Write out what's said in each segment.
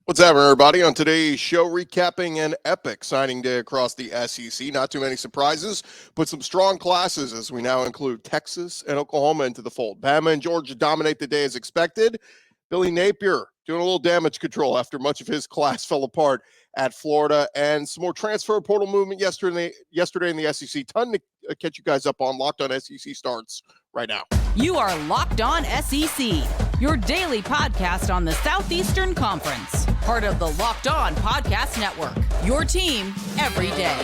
What's up, everybody? On today's show, recapping an epic signing day across the SEC. Not too many surprises, but some strong classes as we now include Texas and Oklahoma into the fold. Bama and Georgia dominate the day as expected. Billy Napier doing a little damage control after much of his class fell apart at Florida, and some more transfer portal movement yesterday in the SEC. Ton to catch you guys up on. Locked On SEC starts right now. You are Locked On SEC, your daily podcast on the Southeastern Conference. Part of the Locked On Podcast Network, your team every day.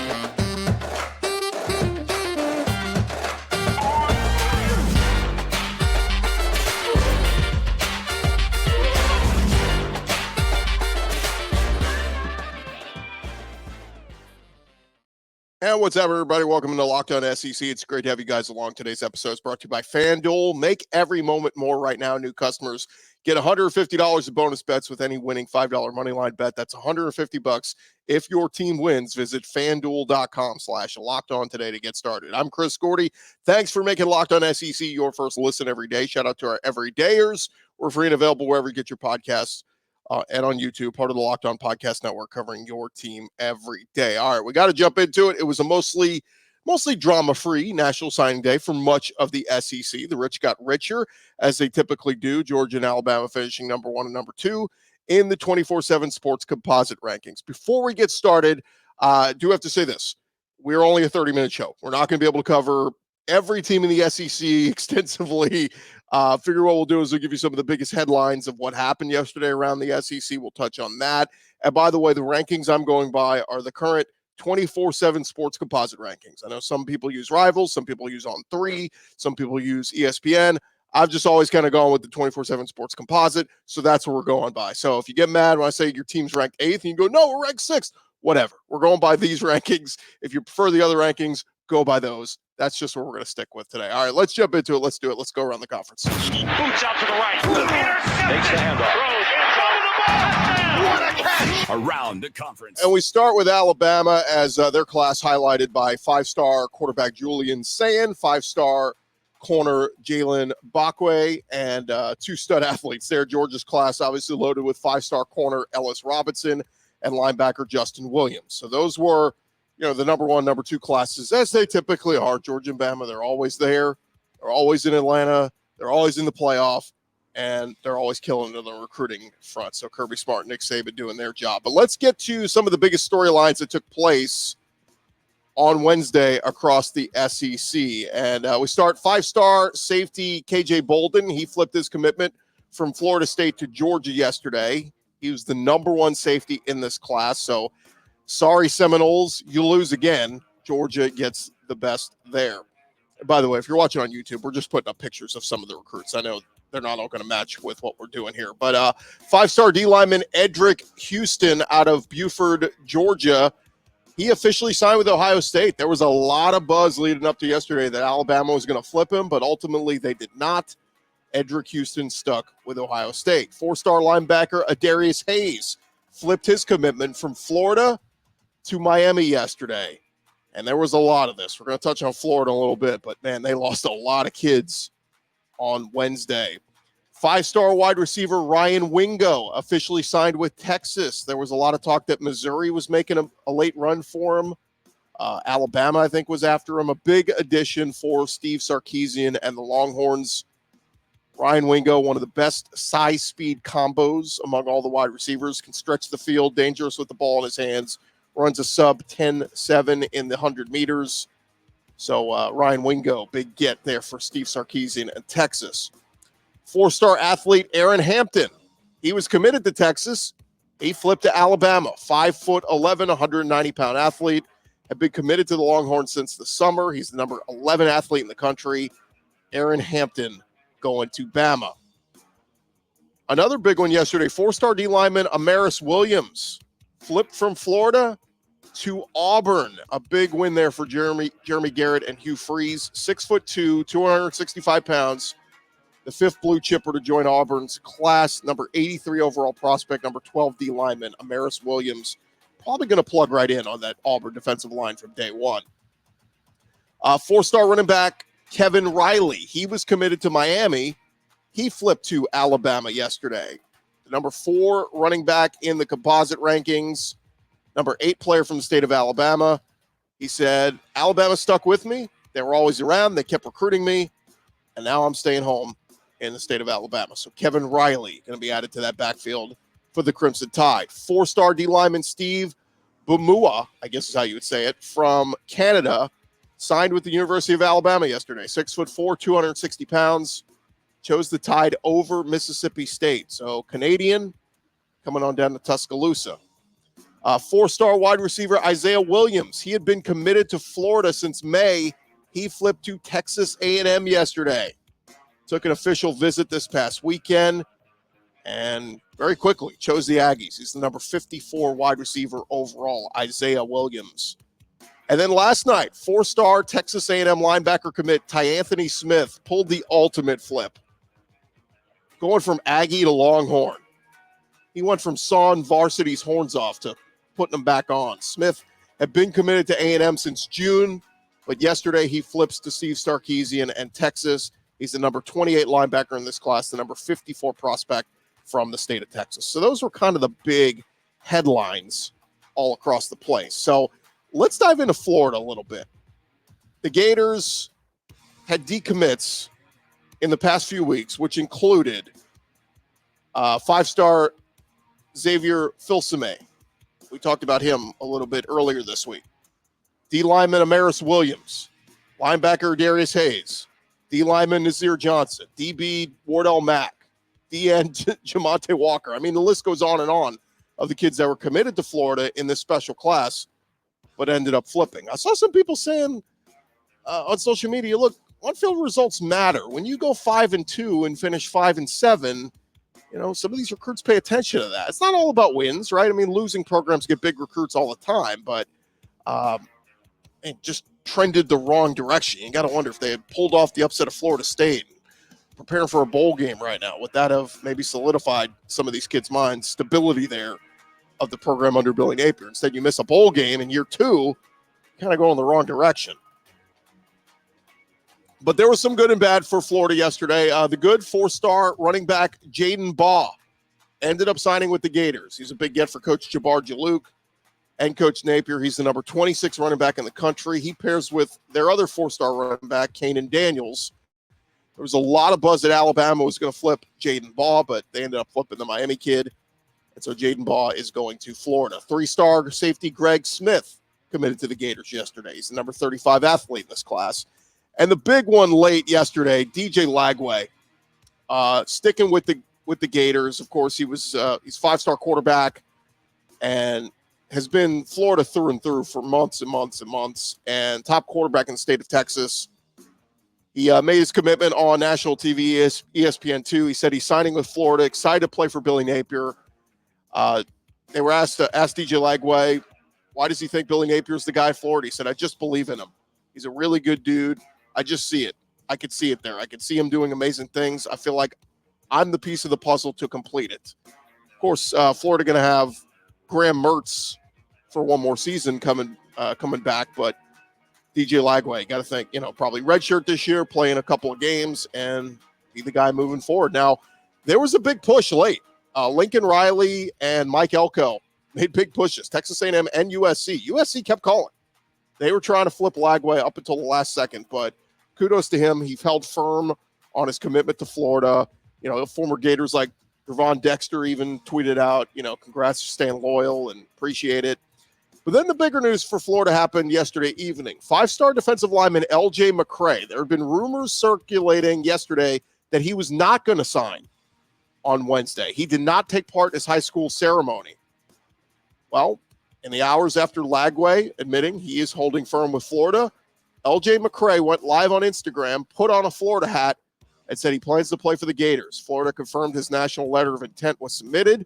And what's up, everybody? Welcome to Locked On SEC. It's great to have you guys along. Today's episode is brought to you by FanDuel. Make every moment more right now. New customers get $150 in bonus bets with any winning $5 moneyline bet. That's $150 if your team wins. Visit FanDuel.com/LockedOn today to get started. I'm Chris Gordy. Thanks for making Locked On SEC your first listen every day. Shout out to our everydayers. We're free and available wherever you get your podcasts. And on YouTube, part of the Locked On Podcast Network, covering your team every day. All right, we got to jump into it. It was a mostly drama-free National Signing Day for much of the SEC. The rich got richer, as they typically do. Georgia and Alabama finishing number 1 and number 2 in the 24/7 Sports Composite rankings. Before we get started, I do have to say this. We're only a 30-minute show. We're not going to be able to cover every team in the SEC extensively. Figure what we'll do is we'll give you some of the biggest headlines of what happened yesterday around the SEC. We'll touch on that. And by the way, the rankings I'm going by are the current 24/7 Sports Composite rankings. I know some people use Rivals, some people use On3, some people use ESPN. I've just always kind of gone with the 24/7 Sports Composite, so that's what we're going by. So if you get mad when I say your team's ranked 8th and you go, no, we're ranked 6th, whatever. We're going by these rankings. If you prefer the other rankings, go by those. That's just what we're going to stick with today. All right, let's jump into it. Let's do it. Let's go around the conference. Boots out to the right. Takes the handoff. What a catch! Around the conference. And we start with Alabama as their class highlighted by 5-star quarterback Julian Sayin, 5-star corner Jalen Bakwe, and 2 stud athletes there. Georgia's class obviously loaded with 5-star corner Ellis Robinson and linebacker Justin Williams. So those were the number 1, number 2 classes, as they typically are. Georgia and Bama, they're always there. They're always in Atlanta. They're always in the playoff, and they're always killing it on the recruiting front. So Kirby Smart and Nick Saban doing their job. But let's get to some of the biggest storylines that took place on Wednesday across the SEC. And we start 5-star safety KJ Bolden. He flipped his commitment from Florida State to Georgia yesterday. He was the number 1 safety in this class. So sorry, Seminoles, you lose again. Georgia gets the best there. And by the way, if you're watching on YouTube, we're just putting up pictures of some of the recruits. I know they're not all going to match with what we're doing here. But 5-star D lineman Edric Houston out of Buford, Georgia, he officially signed with Ohio State. There was a lot of buzz leading up to yesterday that Alabama was going to flip him, but ultimately they did not. Edric Houston stuck with Ohio State. 4-star linebacker Adarius Hayes flipped his commitment from Florida to Miami yesterday. And there was a lot of this. We're going to touch on Florida a little bit, but man, they lost a lot of kids on Wednesday. 5-star wide receiver Ryan Wingo officially signed with Texas. There was a lot of talk that Missouri was making a late run for him. Alabama, I think, was after him. A big addition for Steve Sarkisian and the Longhorns. Ryan Wingo, one of the best size-speed combos among all the wide receivers, can stretch the field, dangerous with the ball in his hands. Runs a sub 10.7 in the 100 meters. So Ryan Wingo, big get there for Steve Sarkisian and Texas. 4-star athlete Aeryn Hampton. He was committed to Texas. He flipped to Alabama. 5'11", 190-pound athlete. Had been committed to the Longhorns since the summer. He's the number 11 athlete in the country. Aeryn Hampton going to Bama. Another big one yesterday. 4-star D lineman Amaris Williams flipped from Florida to Auburn. A big win there for Jeremy Garrett and Hugh Freeze. 6'2", 265 pounds. The 5th blue chipper to join Auburn's class. Number 83 overall prospect, number 12 D lineman, Amaris Williams. Probably going to plug right in on that Auburn defensive line from day one. 4-star running back Kevin Riley. He was committed to Miami. He flipped to Alabama yesterday. the number 4 running back in the composite rankings, number 8 player from the state of Alabama. He said, Alabama stuck with me. They were always around. They kept recruiting me. And now I'm staying home in the state of Alabama. So Kevin Riley going to be added to that backfield for the Crimson Tide. 4-star D lineman Steve Bumua, I guess is how you would say it, from Canada, signed with the University of Alabama yesterday. 6'4", 260 pounds. Chose the Tide over Mississippi State. So Canadian coming on down to Tuscaloosa. 4-star wide receiver Izaiah Williams. He had been committed to Florida since May. He flipped to Texas A&M yesterday. Took an official visit this past weekend and very quickly chose the Aggies. He's the number 54 wide receiver overall, Izaiah Williams. And then last night, 4-star Texas A&M linebacker commit Tyanthony Smith pulled the ultimate flip, going from Aggie to Longhorn. He went from sawing varsity's horns off to putting them back on. Smith had been committed to A&M since June, but yesterday he flips to Steve Sarkisian and Texas. He's the number 28 linebacker in this class, the number 54 prospect from the state of Texas. So those were kind of the big headlines all across the place. So let's dive into Florida a little bit. The Gators had decommits in the past few weeks, which included 5-star Xavier Filsaime. We talked about him a little bit earlier this week. D lineman Amaris Williams, linebacker Darius Hayes, D lineman Nazir Johnson, DB Wardell Mack, DN Jamonte Walker. I mean, the list goes on and on of the kids that were committed to Florida in this special class, but ended up flipping. I saw some people saying on social media, look, on-field results matter. When you go 5-2 and finish 5-7, you know, some of these recruits pay attention to that. It's not all about wins, right? I mean, losing programs get big recruits all the time, but it just trended the wrong direction. You got to wonder if they had pulled off the upset of Florida State, preparing for a bowl game right now. Would that have maybe solidified some of these kids' minds, stability there of the program under Billy Napier? Instead, you miss a bowl game in year 2, kind of go in the wrong direction. But there was some good and bad for Florida yesterday. The good 4-star running back Jaden Baugh ended up signing with the Gators. He's a big get for Coach Jabbar Jalouk and Coach Napier. He's the number 26 running back in the country. He pairs with their other 4-star running back, Kanan Daniels. There was a lot of buzz that Alabama was going to flip Jaden Baugh, but they ended up flipping the Miami kid. And so Jaden Baugh is going to Florida. 3-star safety Greg Smith committed to the Gators yesterday. He's the number 35 athlete in this class. And the big one late yesterday, DJ Lagway, sticking with the Gators. Of course, he's 5-star quarterback and has been Florida through and through for months and months and months, and top quarterback in the state of Texas. He made his commitment on national TV, ESPN2. He said he's signing with Florida, excited to play for Billy Napier. They were asked DJ Lagway, why does he think Billy Napier is the guy in Florida? He said, I just believe in him. He's a really good dude. I just see it. I could see it there. I could see him doing amazing things. I feel like I'm the piece of the puzzle to complete it. Of course, Florida going to have Graham Mertz for one more season coming back, but DJ Lagway, got to think, probably redshirt this year, playing a couple of games, and be the guy moving forward. Now, there was a big push late. Lincoln Riley and Mike Elko made big pushes. Texas A&M and USC. USC kept calling. They were trying to flip Lagway up until the last second, but kudos to him. He held firm on his commitment to Florida. Former Gators like Gervon Dexter even tweeted out, congrats for staying loyal and appreciate it. But then the bigger news for Florida happened yesterday evening. 5-star defensive lineman LJ McCray. There had been rumors circulating yesterday that he was not going to sign on Wednesday. He did not take part in his high school ceremony. Well, in the hours after Lagway admitting he is holding firm with Florida, LJ McCray went live on Instagram, put on a Florida hat, and said he plans to play for the Gators. Florida confirmed his national letter of intent was submitted.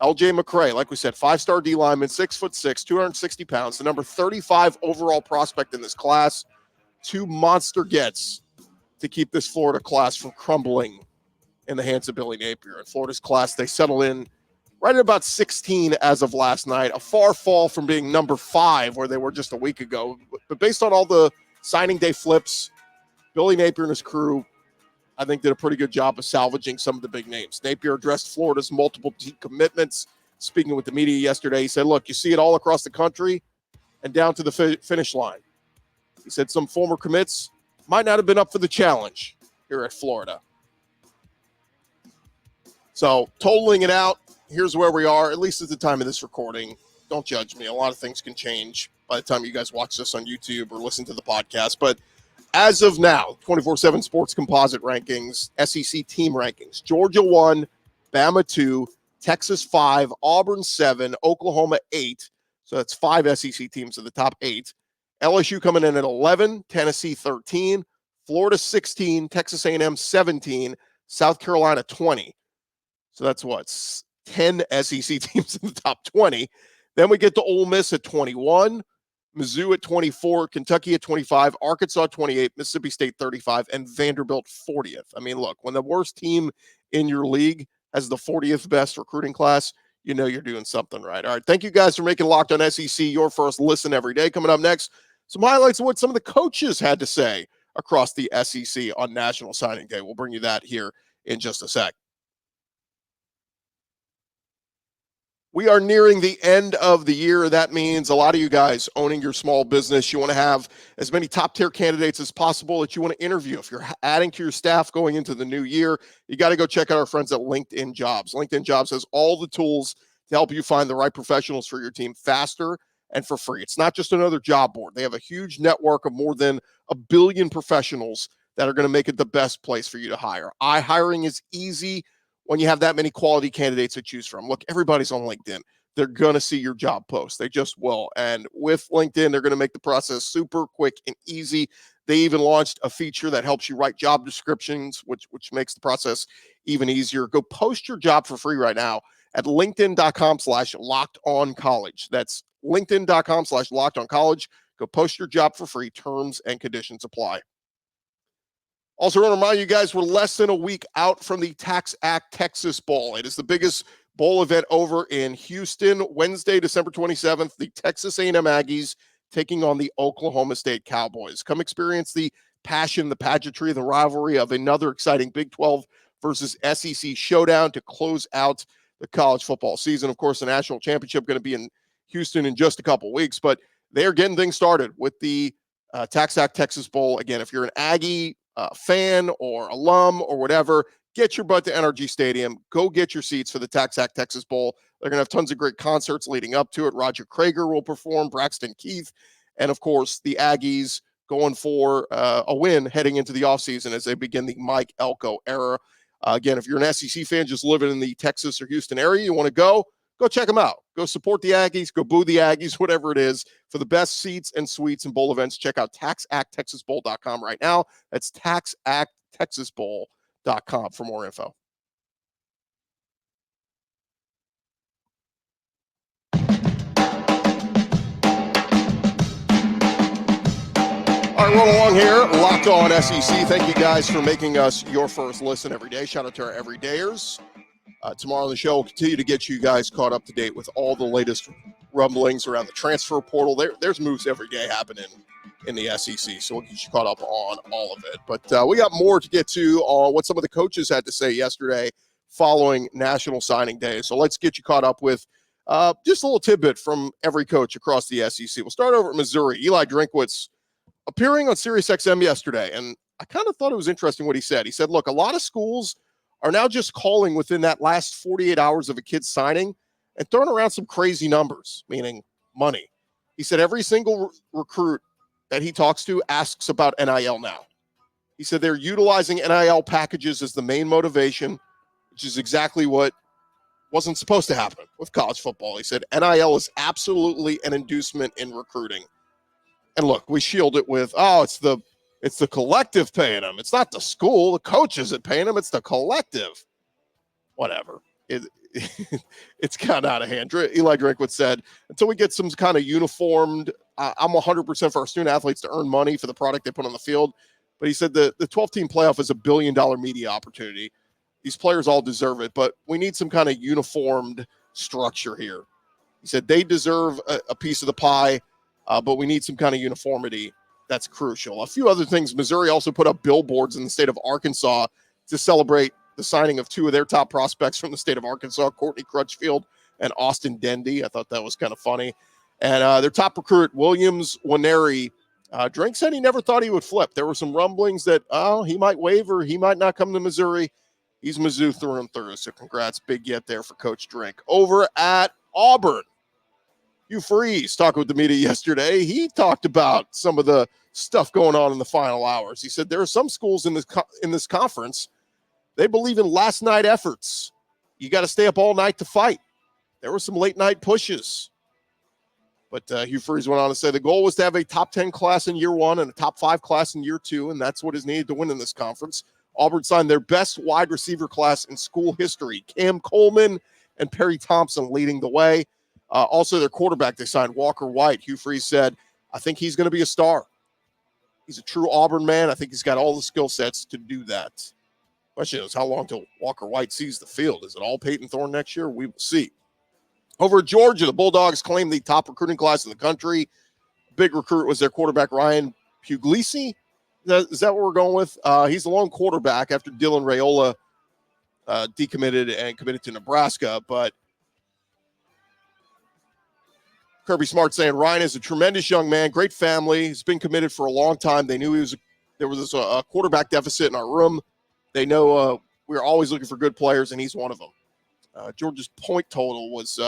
LJ McCray, like we said, 5-star D lineman, 6'6", 260 pounds, the number 35 overall prospect in this class. 2 monster gets to keep this Florida class from crumbling in the hands of Billy Napier. In Florida's class, they settled in right at about 16 as of last night, a far fall from being number 5 where they were just a week ago. But based on all the signing day flips, Billy Napier and his crew I think, did a pretty good job of salvaging some of the big names. Napier addressed Florida's multiple decommitments. Speaking with the media yesterday, he said, look, you see it all across the country and down to the finish line. He said some former commits might not have been up for the challenge here at Florida. So totaling it out, here's where we are, at least at the time of this recording. Don't judge me. A lot of things can change by the time you guys watch this on YouTube or listen to the podcast. But as of now, 24/7 Sports Composite rankings, SEC team rankings, Georgia 1, Bama 2, Texas 5, Auburn 7, Oklahoma 8. So that's 5 SEC teams in the top 8. LSU coming in at 11, Tennessee 13, Florida 16, Texas A&M 17, South Carolina 20. So that's what, 10 SEC teams in the top 20. Then we get to Ole Miss at 21, Mizzou at 24, Kentucky at 25, Arkansas 28, Mississippi State 35, and Vanderbilt 40th. I mean, look, when the worst team in your league has the 40th best recruiting class, you know you're doing something right. All right, thank you guys for making Locked On SEC your first listen every day. Coming up next, some highlights of what some of the coaches had to say across the SEC on National Signing Day. We'll bring you that here in just a sec. We are nearing the end of the year. That means a lot of you guys owning your small business, you want to have as many top-tier candidates as possible that you want to interview. If you're adding to your staff going into the new year, you got to go check out our friends at LinkedIn Jobs. LinkedIn Jobs has all the tools to help you find the right professionals for your team faster and for free. It's not just another job board. They have a huge network of more than 1 billion professionals that are going to make it the best place for you to hire. Hiring is easy when you have that many quality candidates to choose from. Look, everybody's on LinkedIn. They're going to see your job post. They just will. And with LinkedIn, they're going to make the process super quick and easy. They even launched a feature that helps you write job descriptions, which makes the process even easier. Go post your job for free right now at linkedin.com/lockedoncollege. That's linkedin.com/lockedoncollege. Go post your job for free. Terms and conditions apply. Also, want to remind you guys, we're less than a week out from the Tax Act Texas Bowl. It is the biggest bowl event over in Houston. Wednesday, December 27th, the Texas A&M Aggies taking on the Oklahoma State Cowboys. Come experience the passion, the pageantry, the rivalry of another exciting Big 12 versus SEC showdown to close out the college football season. Of course, the national championship going to be in Houston in just a couple weeks, but they're getting things started with the Tax Act Texas Bowl. Again, if you're an Aggie fan or alum or whatever, get your butt to NRG Stadium. Go get your seats for the Tax Act Texas Bowl. They're going to have tons of great concerts leading up to it. Roger Krager will perform, Braxton Keith, and of course the Aggies going for a win heading into the offseason as they begin the Mike Elko era. Again, if you're an SEC fan just living in the Texas or Houston area, you want to go check them out. Go support the Aggies, go boo the Aggies, whatever it is. For the best seats and suites and bowl events, check out taxacttexasbowl.com right now. That's taxacttexasbowl.com for more info. All right, roll along here. Locked On SEC. Thank you guys for making us your first listen every day. Shout out to our everydayers. Tomorrow on the show, we'll continue to get you guys caught up to date with all the latest rumblings around the transfer portal. There's moves every day happening in the SEC, so we'll get you caught up on all of it. But we got more to get to on what some of the coaches had to say yesterday following National Signing Day. So let's get you caught up with just a little tidbit from every coach across the SEC. We'll start over at Missouri. Eli Drinkwitz appearing on SiriusXM yesterday, and I kind of thought it was interesting what he said. He said, look, a lot of schools are now just calling within that last 48 hours of a kid signing and throwing around some crazy numbers, meaning money. He said every single recruit that he talks to asks about NIL now. He said they're utilizing NIL packages as the main motivation, which is exactly what wasn't supposed to happen with college football. He said NIL is absolutely an inducement in recruiting. And look, we shield it with, it's the collective paying them. It's not the school. The coach isn't paying them. It's the collective. Whatever. It's kind of out of hand. Eli Drinkwitz said, until we get some kind of uniformed, I'm 100% for our student athletes to earn money for the product they put on the field. But he said the 12-team playoff is $1 billion media opportunity. These players all deserve it, but we need some kind of uniformed structure here. He said they deserve a piece of the pie, but we need some kind of uniformity. That's crucial. A few other things. Missouri also put up billboards in the state of Arkansas to celebrate the signing of two of their top prospects from the state of Arkansas, Courtney Crutchfield and Austin Dendy. I thought that was kind of funny. And their top recruit, Williams Waneri, Drink said he never thought he would flip. There were some rumblings that, he might waver. He might not come to Missouri. He's Mizzou through and through. So congrats, big get there for Coach Drink. Over at Auburn, Hugh Freeze talking with the media yesterday. He talked about some of the stuff going on in the final hours. He said there are some schools in this conference, they believe in last night efforts. You got to stay up all night to fight. There were some late night pushes. But Hugh Freeze went on to say the goal was to have a top 10 class in year one and a top 5 class in year two, and that's what is needed to win in this conference. Auburn signed their best wide receiver class in school history. Cam Coleman and Perry Thompson leading the way. Also, their quarterback, they signed Walker White. Hugh Freeze said, I think he's going to be a star. He's a true Auburn man. I think he's got all the skill sets to do that. Question is, how long till Walker White sees the field? Is it all Peyton Thorne next year? We will see. Over at Georgia, the Bulldogs claimed the top recruiting class in the country. Big recruit was their quarterback, Ryan Puglisi. Is that what we're going with? He's the lone quarterback after Dylan Raiola decommitted and committed to Nebraska. But Kirby Smart saying Ryan is a tremendous young man, great family. He's been committed for a long time. They knew there was a quarterback deficit in our room. They know we're always looking for good players, and he's one of them. Georgia's point total was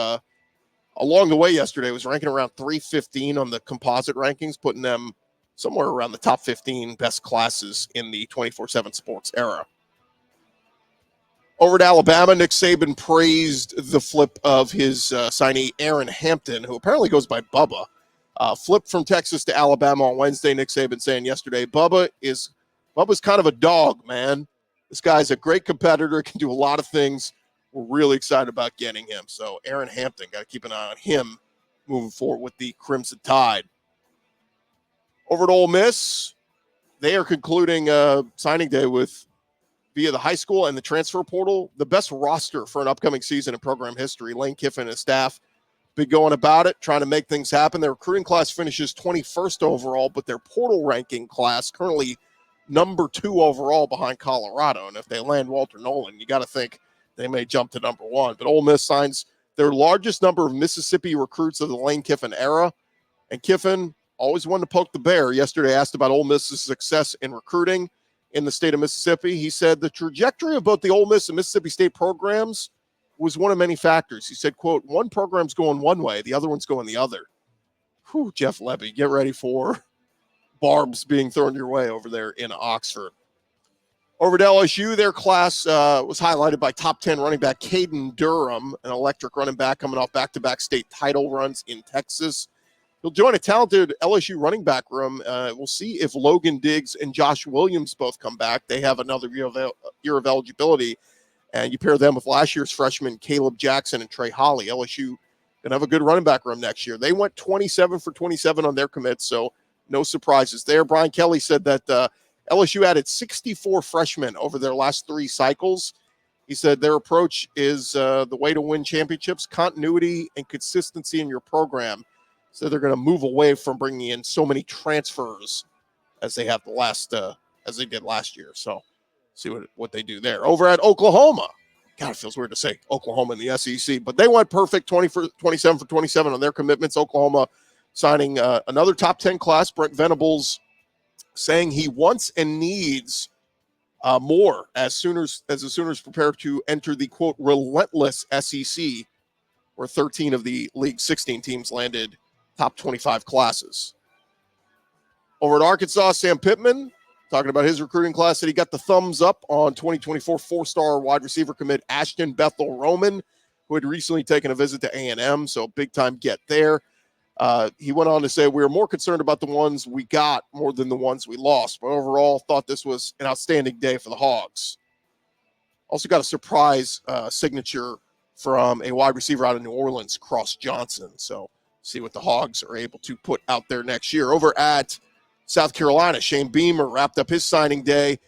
along the way yesterday was ranking around 315 on the composite rankings, putting them somewhere around the top 15 best classes in the 24/7 sports era. Over at Alabama, Nick Saban praised the flip of his signee, Aeryn Hampton, who apparently goes by Bubba. Flipped from Texas to Alabama on Wednesday. Nick Saban saying yesterday, Bubba's kind of a dog, man. This guy's a great competitor, can do a lot of things. We're really excited about getting him. So Aeryn Hampton, got to keep an eye on him moving forward with the Crimson Tide. Over at Ole Miss, they are concluding signing day with, via the high school and the transfer portal, the best roster for an upcoming season in program history. Lane Kiffin and his staff been going about it, trying to make things happen. Their recruiting class finishes 21st overall, but their portal ranking class currently number 2 overall behind Colorado. And if they land Walter Nolan, you got to think they may jump to number 1. But Ole Miss signs their largest number of Mississippi recruits of the Lane Kiffin era. And Kiffin always wanted to poke the bear. Yesterday asked about Ole Miss's success in recruiting in the state of Mississippi. He said the trajectory of both the Ole Miss and Mississippi State programs was one of many factors. He said, quote, one program's going one way, the other one's going the other. Whew, Jeff Levy, get ready for barbs being thrown your way over there in Oxford. Over at LSU, their class was highlighted by top 10 running back Caden Durham, an electric running back coming off back-to-back state title runs in Texas. He'll join a talented LSU running back room. We'll see if Logan Diggs and Josh Williams both come back. They have another year of eligibility. And you pair them with last year's freshmen Caleb Jackson and Trey Holly. LSU going to have a good running back room next year. They went 27 for 27 on their commits, so no surprises there. Brian Kelly said that LSU added 64 freshmen over their last 3 cycles. He said their approach is the way to win championships, continuity and consistency in your program. So they're going to move away from bringing in so many transfers as they have as they did last year. So see what they do there. Over at Oklahoma, God, it feels weird to say Oklahoma in the SEC, but they went perfect 27 for 27 on their commitments. Oklahoma signing another top 10 class. Brent Venables saying he wants and needs more as the Sooners prepare to enter the, quote, relentless SEC, where 13 of the league's 16 teams landed top 25 classes. Over at Arkansas, Sam Pittman, talking about his recruiting class, said he got the thumbs up on 2024 4-star wide receiver commit Ashton Bethel Roman, who had recently taken a visit to A&M, so big-time get there. He went on to say, we were more concerned about the ones we got more than the ones we lost, but overall thought this was an outstanding day for the Hogs. Also got a surprise signature from a wide receiver out of New Orleans, Cross Johnson. So see what the Hogs are able to put out there next year. Over at South Carolina, Shane Beamer wrapped up his signing day.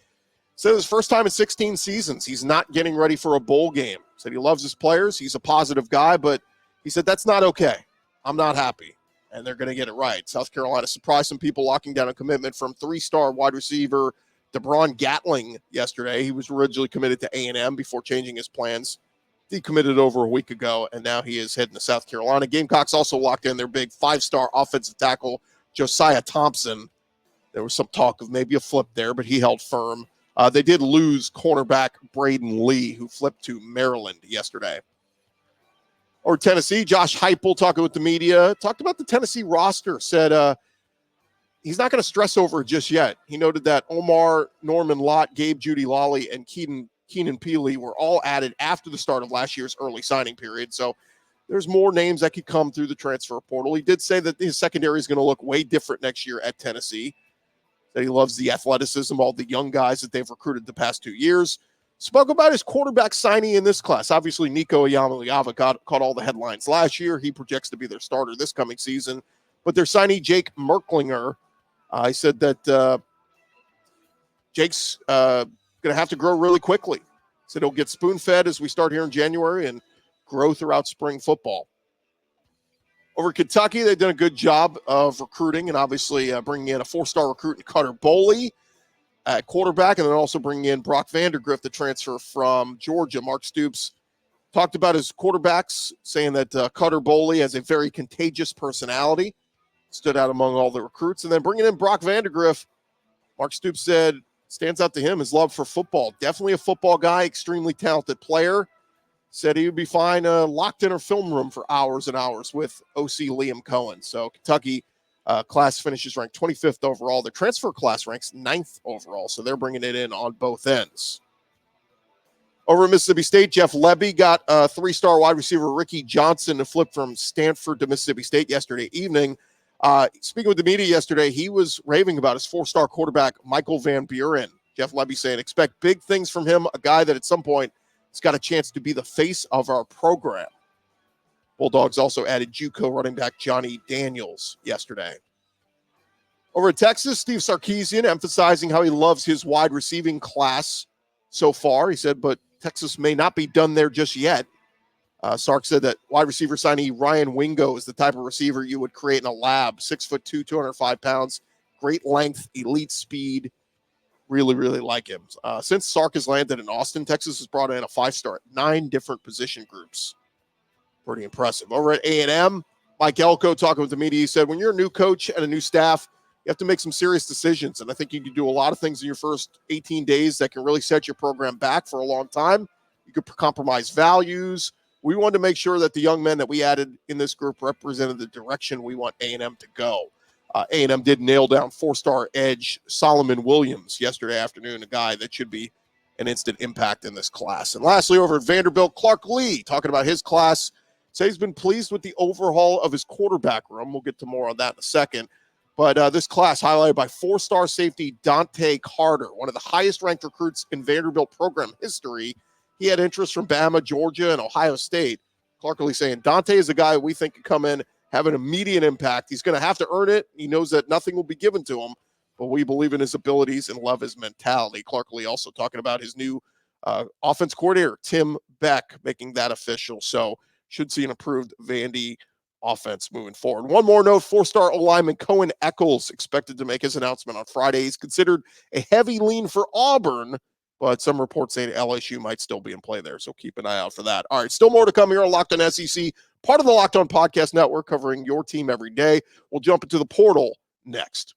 Said his first time in 16 seasons, he's not getting ready for a bowl game. Said he loves his players. He's a positive guy, but he said, that's not okay. I'm not happy. And they're going to get it right. South Carolina surprised some people, locking down a commitment from 3-star wide receiver DeBron Gatling yesterday. He was originally committed to A&M before changing his plans. He committed over a week ago, and now he is heading to South Carolina. Gamecocks also locked in their big 5-star offensive tackle, Josiah Thompson. There was some talk of maybe a flip there, but he held firm. They did lose cornerback Braden Lee, who flipped to Maryland yesterday. Or Tennessee, Josh Heupel talking with the media, talked about the Tennessee roster, said he's not going to stress over it just yet. He noted that Omar, Norman Lott, Gabe Judy Lawley, and Keenan Peely were all added after the start of last year's early signing period. So there's more names that could come through the transfer portal. He did say that his secondary is going to look way different next year at Tennessee, that he loves the athleticism of all the young guys that they've recruited the past 2 years. Spoke about his quarterback signing in this class. Obviously, Nico Iamaleava caught all the headlines last year. He projects to be their starter this coming season. But their signee, Jake Merklinger, I said that Jake's going to have to grow really quickly. Said he'll get spoon-fed as we start here in January and grow throughout spring football. Over at Kentucky, they've done a good job of recruiting and obviously bringing in a 4-star recruit in Cutter Boley at quarterback, and then also bringing in Brock Vandergrift, the transfer from Georgia. Mark Stoops talked about his quarterbacks, saying that Cutter Boley has a very contagious personality, stood out among all the recruits. And then bringing in Brock Vandergrift, Mark Stoops said stands out to him his love for football. Definitely a football guy, extremely talented player. Said he would be fine locked in her film room for hours and hours with OC Liam Cohen. So Kentucky class finishes ranked 25th overall. The transfer class ranks 9th overall, so they're bringing it in on both ends. Over at Mississippi State, Jeff Lebby got 3-star wide receiver Ricky Johnson to flip from Stanford to Mississippi State yesterday evening. Speaking with the media yesterday, he was raving about his 4-star quarterback, Michael Van Buren. Jeff Lebby saying, expect big things from him, a guy that at some point has got a chance to be the face of our program. Bulldogs also added JUCO running back Johnny Daniels yesterday. Over at Texas, Steve Sarkisian emphasizing how he loves his wide receiving class so far. He said, but Texas may not be done there just yet. Sark said that wide receiver signee Ryan Wingo is the type of receiver you would create in a lab. 6'2", 205 pounds, great length, elite speed. Really, really like him. Since Sark has landed in Austin, Texas has brought in a 5-star at 9 different position groups. Pretty impressive. Over at A&M, Mike Elko talking with the media, he said, when you're a new coach and a new staff, you have to make some serious decisions. And I think you can do a lot of things in your first 18 days that can really set your program back for a long time. You could compromise values. We wanted to make sure that the young men that we added in this group represented the direction we want A&M to go. A&M did nail down 4-star edge Solomon Williams yesterday afternoon, a guy that should be an instant impact in this class. And lastly, over at Vanderbilt, Clark Lee talking about his class. Say he's been pleased with the overhaul of his quarterback room. We'll get to more on that in a second. But this class highlighted by 4-star safety Dante Carter, one of the highest-ranked recruits in Vanderbilt program history. He had interest from Bama, Georgia, and Ohio State. Clark Lee saying Dante is a guy we think can come in, have an immediate impact. He's going to have to earn it. He knows that nothing will be given to him, but we believe in his abilities and love his mentality. Clark Lee also talking about his new offense coordinator, Tim Beck, making that official. So should see an improved Vandy offense moving forward. One more note, 4-star O-lineman Cohen Eccles expected to make his announcement on Friday. He's considered a heavy lean for Auburn, but some reports say LSU might still be in play there, so keep an eye out for that. All right, still more to come here on Locked On SEC, part of the Locked On Podcast Network, covering your team every day. We'll jump into the portal next.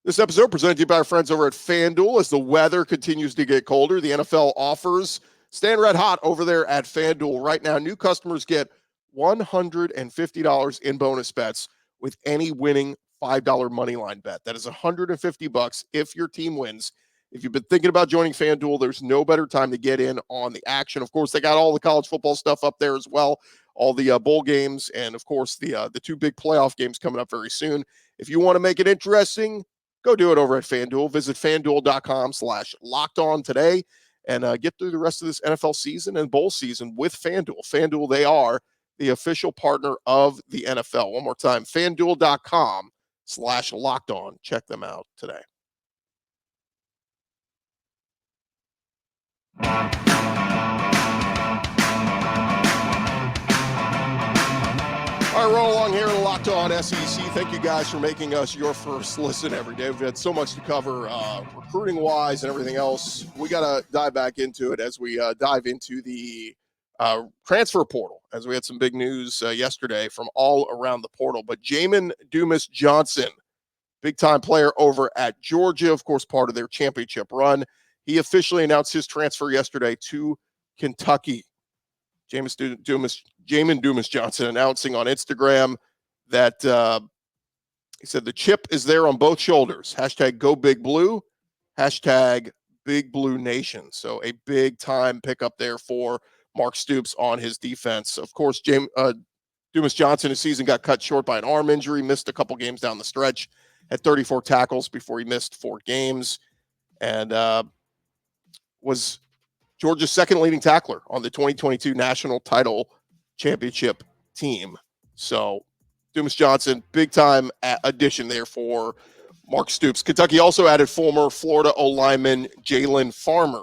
This episode presented to you by our friends over at FanDuel. As the weather continues to get colder, the NFL offers stand red hot over there at FanDuel. Right now, new customers get $150 in bonus bets with any winning $5 money line bet. That is $150 if your team wins. If you've been thinking about joining FanDuel, there's no better time to get in on the action. Of course, they got all the college football stuff up there as well, all the bowl games, and of course the 2 big playoff games coming up very soon. If you want to make it interesting, go do it over at FanDuel. Visit FanDuel.com/lockedon today and get through the rest of this NFL season and bowl season with FanDuel. FanDuel, they are the official partner of the NFL. One more time, FanDuel.com/lockedon. Check them out today. All right, roll along here to Locked Locked On SEC. Thank you guys for making us your first listen every day. We've had so much to cover recruiting-wise and everything else. We got to dive back into it as we dive into the transfer portal, as we had some big news yesterday from all around the portal. But Jamon Dumas-Johnson, big-time player over at Georgia, of course, part of their championship run. He officially announced his transfer yesterday to Kentucky. Jamon Dumas-Johnson announcing on Instagram that he said the chip is there on both shoulders. Hashtag go big blue. Hashtag big blue nation. So a big time pickup there for Mark Stoops on his defense. Of course, Dumas-Johnson, his season got cut short by an arm injury, missed a couple games down the stretch, had 34 tackles before he missed 4 games, and was Georgia's second leading tackler on the 2022 national title championship team. So Dumas-Johnson, big time addition there for Mark Stoops. Kentucky also added former Florida O-lineman Jalen Farmer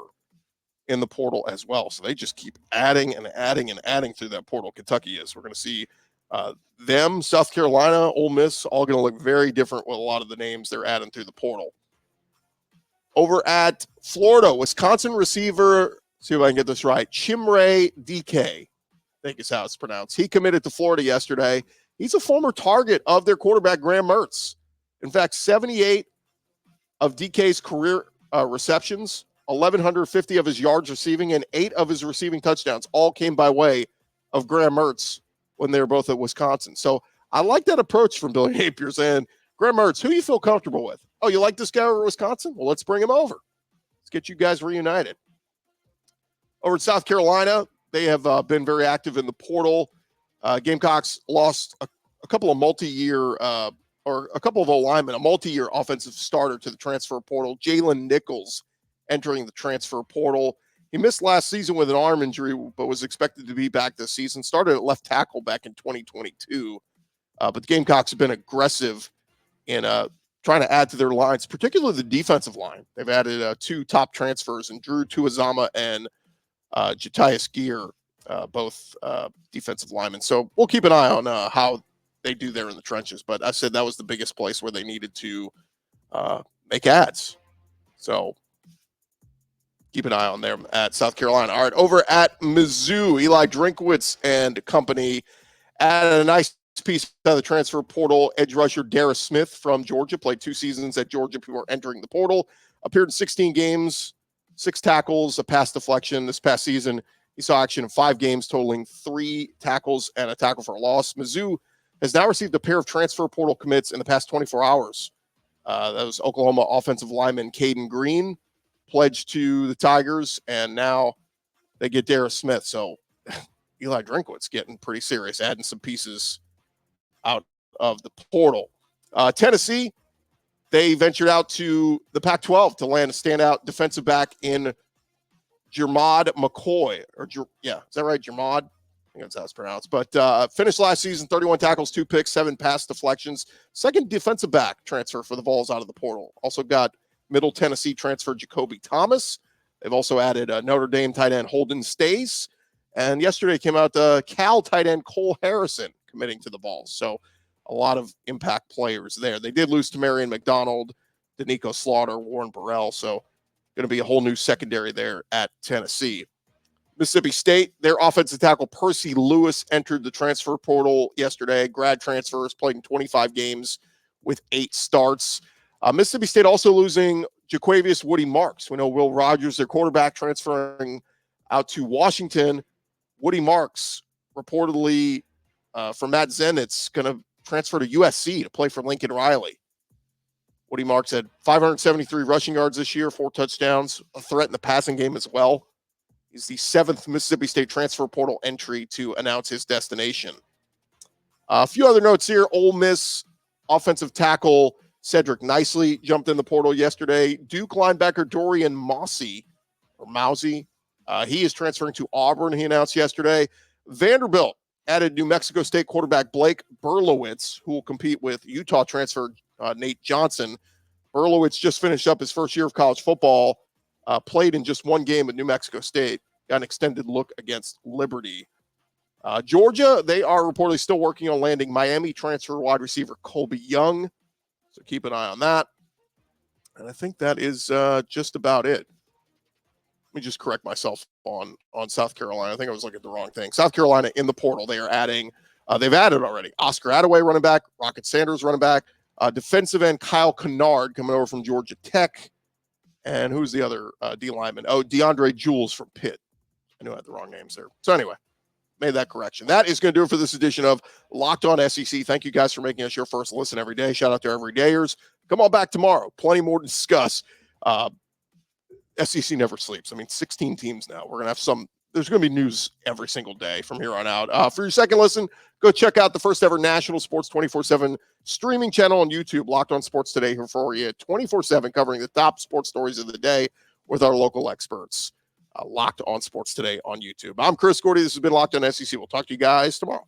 in the portal as well. So they just keep adding and adding and adding through that portal. Kentucky is. We're going to see them, South Carolina, Ole Miss, all going to look very different with a lot of the names they're adding through the portal. Over at Florida, Wisconsin receiver, see if I can get this right, Chimere Dike, I think is how it's pronounced. He committed to Florida yesterday. He's a former target of their quarterback, Graham Mertz. In fact, 78 of DK's career receptions, 1,150 of his yards receiving, and 8 of his receiving touchdowns all came by way of Graham Mertz when they were both at Wisconsin. So I like that approach from Billy Napier, saying, Graham Mertz, who do you feel comfortable with? Oh, you like this guy over Wisconsin? Well, let's bring him over. Let's get you guys reunited. Over in South Carolina, they have been very active in the portal. Gamecocks lost a couple of multi-year or a couple of O-linemen, a multi-year offensive starter to the transfer portal, Jalen Nichols, entering the transfer portal. He missed last season with an arm injury, but was expected to be back this season. Started at left tackle back in 2022. But the Gamecocks have been aggressive in trying to add to their lines, particularly the defensive line. They've added 2 top transfers in Drew Tuazama and Jatius Gear, both defensive linemen. So we'll keep an eye on how they do there in the trenches. But I said that was the biggest place where they needed to make ads. So keep an eye on them at South Carolina. All right, over at Mizzou, Eli Drinkwitz and company added a nice piece out of the transfer portal. Edge rusher Darris Smith from Georgia, played 2 seasons at Georgia before entering the portal. Appeared in 16 games, 6 tackles, a pass deflection. This past season, he saw action in 5 games, totaling 3 tackles and a tackle for a loss. Mizzou has now received a pair of transfer portal commits in the past 24 hours. That was Oklahoma offensive lineman Caden Green, pledged to the Tigers, and now they get Darris Smith. So Eli Drinkwitz getting pretty serious, adding some pieces out of the portal. Tennessee, they ventured out to the Pac-12 to land a standout defensive back in Jermod McCoy. Is that right, Jermod? I think that's how it's pronounced. But finished last season, 31 tackles, 2 picks, 7 pass deflections. Second defensive back transfer for the Vols out of the portal. Also got Middle Tennessee transfer Jacoby Thomas. They've also added Notre Dame tight end Holden Stace. And yesterday came out Cal tight end Cole Harrison committing to the Vols. So a lot of impact players there. They did lose to Marion McDonald, Danico Slaughter, Warren Burrell. So going to be a whole new secondary there at Tennessee. Mississippi State, their offensive tackle Percy Lewis entered the transfer portal yesterday. Grad transfers, played in 25 games with 8 starts. Mississippi State also losing Jaquavius Woody Marks. We know Will Rogers, their quarterback, transferring out to Washington. Woody Marks, reportedly from Matt Zenitz, going to transfer to USC to play for Lincoln Riley. Woody Marks had 573 rushing yards this year, 4 touchdowns, a threat in the passing game as well. He's the 7th Mississippi State transfer portal entry to announce his destination. A few other notes here. Ole Miss offensive tackle Cedric Nicely jumped in the portal yesterday. Duke linebacker Dorian Mousey, he is transferring to Auburn, he announced yesterday. Vanderbilt added New Mexico State quarterback Blake Berlowitz, who will compete with Utah transfer Nate Johnson. Berlowitz just finished up his first year of college football, played in just 1 game at New Mexico State, got an extended look against Liberty. Georgia, they are reportedly still working on landing Miami transfer wide receiver Colby Young. So keep an eye on that. And I think that is just about it. Let me just correct myself on South Carolina. I think I was looking at the wrong thing. South Carolina in the portal, they are adding, they've added already, Oscar Attaway running back, Rocket Sanders running back, defensive end Kyle Kennard coming over from Georgia Tech. And who's the other D lineman? Oh, DeAndre Jules from Pitt. I knew I had the wrong names there. So anyway, made that correction. That is going to do it for this edition of Locked On SEC. Thank you guys for making us your first listen every day. Shout out to everydayers. Come on back tomorrow. Plenty more to discuss. SEC never sleeps. I mean, 16 teams now. We're going to have there's going to be news every single day from here on out. For your second listen, go check out the first ever national sports 24/7 streaming channel on YouTube, Locked On Sports Today, here for you 24/7, covering the top sports stories of the day with our local experts. Locked On Sports Today on YouTube. I'm Chris Gordy. This has been Locked On SEC. We'll talk to you guys tomorrow.